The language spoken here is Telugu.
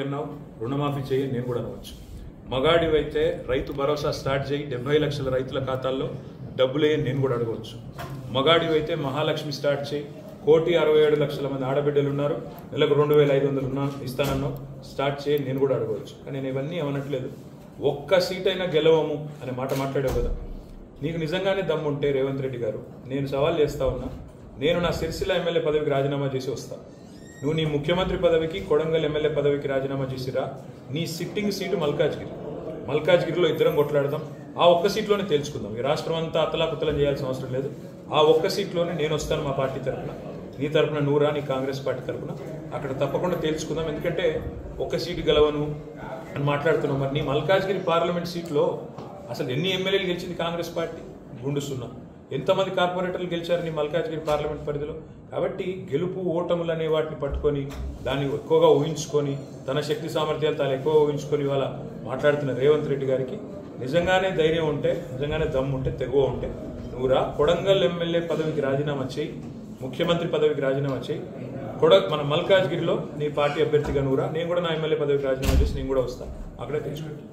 అన్నావు రుణమాఫీ చేయి నేను కూడా అనవచ్చు. మగాడివైతే రైతు భరోసా స్టార్ట్ చేయి 70 లక్షల రైతుల ఖాతాల్లో డబ్బులు వేయని నేను కూడా అడగవచ్చు. మగాడివైతే మహాలక్ష్మి స్టార్ట్ చేయి 1,67,00,000 మంది ఆడబిడ్డలు ఉన్నారు, నెలకు 2,500 ఇస్తానన్నావు స్టార్ట్ చేయి నేను కూడా అడగవచ్చు. కానీ నేను ఇవన్నీ ఏమనట్లేదు. ఒక్క సీట్ అయినా గెలవము అనే మాట మాట్లాడావు కదా. నీకు నిజంగానే దమ్ముంటే రేవంత్ రెడ్డి గారు నేను సవాల్ చేస్తా ఉన్నా, నేను నా సిరిసిల్ల ఎమ్మెల్యే పదవికి రాజీనామా చేసి వస్తా. నువ్వు నీ ముఖ్యమంత్రి పదవికి కొడంగల్ ఎమ్మెల్యే పదవికి రాజీనామా చేసిరా. నీ సిట్టింగ్ సీటు మల్కాజ్గిరిలో ఇద్దరం కొట్లాడదాం. ఆ ఒక్క సీట్లోనే తేల్చుకుందాం. ఈ రాష్ట్రం అంతా అతలాకుతలం చేయాల్సిన అవసరం లేదు. ఆ ఒక్క సీట్లోనే నేను వస్తాను మా పార్టీ తరఫున, నీ తరఫున నూరా నీ కాంగ్రెస్ పార్టీ తరఫున అక్కడ తప్పకుండా తేల్చుకుందాం. ఎందుకంటే ఒక్క సీటు గెలవను అని మాట్లాడుతున్నాం. మరి నీ మల్కాజ్గిరి పార్లమెంట్ సీట్లో అసలు ఎన్ని ఎమ్మెల్యేలు గెలిచింది కాంగ్రెస్ పార్టీ? గుండు సున్నా. ఎంతమంది కార్పొరేటర్లు గెలిచారు నీ మల్కాజ్గిరి పార్లమెంట్ పరిధిలో? కాబట్టి గెలుపు ఓటములు అనే వాటిని పట్టుకొని దాన్ని ఎక్కువగా ఊహించుకొని తన శక్తి సామర్థ్యాలు తాను ఎక్కువ ఊహించుకొని ఇవాళ మాట్లాడుతున్న రేవంత్ రెడ్డి గారికి నిజంగానే ధైర్యం ఉంటే, నిజంగానే దమ్ము ఉంటే, తెగువ ఉంటే నువ్వురా కొడంగల్ ఎమ్మెల్యే పదవికి రాజీనామా చేయి, ముఖ్యమంత్రి పదవికి రాజీనామా చేయి. మన మల్కాజ్గిరిలో నీ పార్టీ అభ్యర్థిగా నువ్వురా, నేను కూడా నా ఎమ్మెల్యే పదవికి రాజీనామా చేసి నేను కూడా వస్తాను, అక్కడే తెచ్చుకుంటాను.